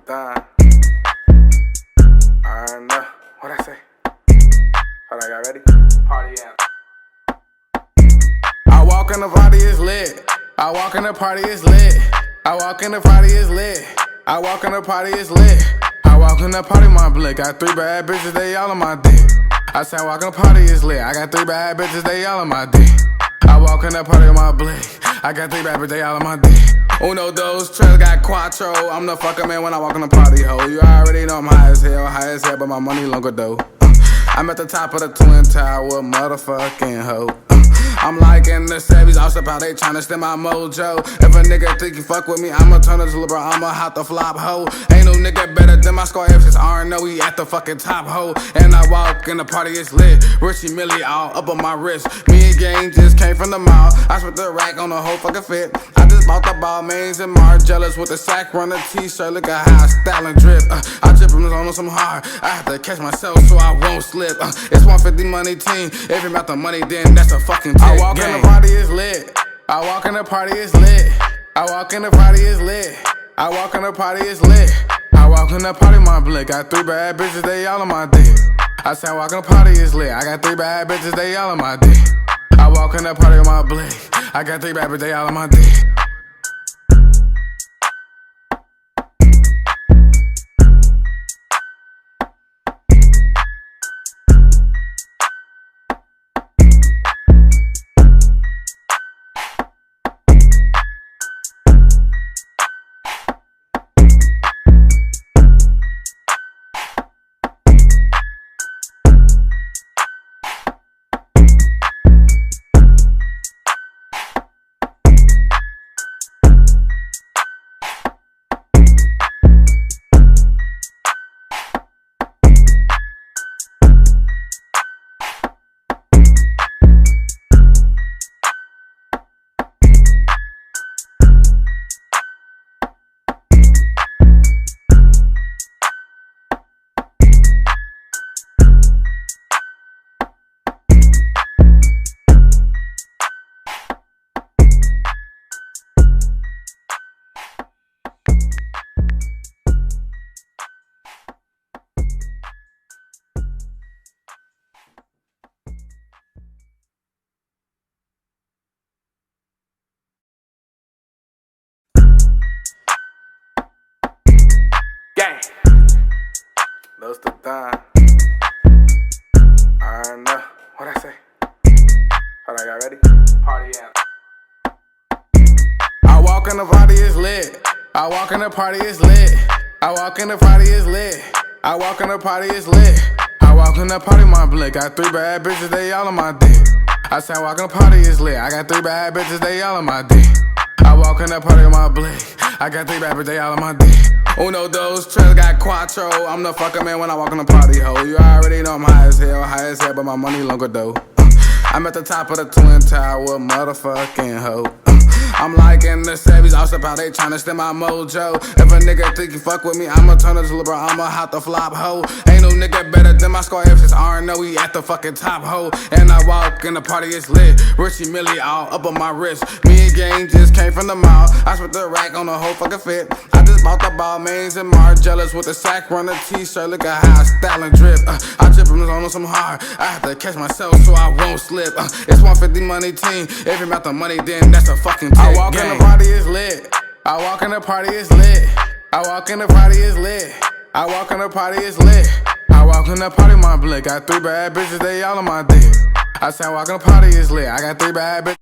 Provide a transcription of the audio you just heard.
done. I don't know. What'd I say? Hold on, y'all ready? Party out. I walk in the party, it's lit. I walk in the party, it's lit. I walk in the party, it's lit. I walk in the party, it's lit. I walk in the party, my blick. Got 3 bad bitches, they all on my dick. I said, walk in the party, it's lit. I got 3 bad bitches, they all on my dick. I walk in the party with my blick. I got 3 bad bitches, they all on my dick. Uno, those trails got quattro. I'm the fucker man when I walk in the party, ho. You already know I'm high as hell, but my money longer though. I'm at the top of the Twin Tower, motherfucking ho. I'm like in the 70s, also how they tryna steal my mojo. If a nigga think you fuck with me, I'ma turn it to LeBron, I'ma hot the flop ho. Ain't no nigga better than my score if it's R&O, he at the fucking top ho. And I walk in the party, it's lit. Richie Millie all up on my wrist. Me and gang just came from the mall. I spent the rack on the whole fucking fit. I just bought the ball mains and Margellas with the sack run the t-shirt. Look at how I style and drip. I drip on some hard. I have to catch myself so I won't slip. It's 150 money team. If you about the money, then that's a fucking team. I walk in the party, it's lit. I walk in the party, it's lit. I walk in the party, it's lit. I walk in the party, it's lit. I walk in the party, my blick. Got 3 bad bitches, they all on my dick. I said, walk in the party, it's lit. I got 3 bad bitches, they all on my dick. I walk in the party with my blick. I got 3 bad bitches, they all on my dick. Gang. Those the done. I don't know. What'd I say? Hold on, y'all ready? Party out. I walk in the party, it's lit. I walk in the party, it's lit. I walk in the party, it's lit. I walk in the party, it's lit. I walk in the party, my blick. Got 3 bad bitches, they all on my dick. I said, walk in the party, it's lit. I got 3 bad bitches, they all on my dick. I walk in the party with my blick. I got 3 bad bitches, they all on my dick. Uno, those trails got quattro. I'm the fucker man when I walk in the party, ho. You already know I'm high as hell, but my money longer though. I'm at the top of the Twin Tower, motherfucking ho. I'm like in the 70s, also how they tryna steal my mojo. If a nigga think you fuck with me, I'ma turn it to LeBron, I'ma hot the flop ho. Ain't no nigga better than my score if it's R&O, he at the fucking top ho. And I walk in the party, it's lit. Richie Millie all up on my wrist. Me and gang just came from the mall. I spent the rack on the whole fucking fit. I just bought the ball mains and Margellas with the sack run the t-shirt. Look at how I style and drip. I drip on some hard. I have to catch myself so I won't slip. It's 150 money team. If you about the money, then that's a fucking team. I walk in the party, it's lit. I walk in the party, it's lit. I walk in the party, it's lit. I walk in the party, it's lit. I walk in the party, my blick. Got 3 bad bitches, they all on my dick. I said, walk in the party, it's lit. I got 3 bad bitches.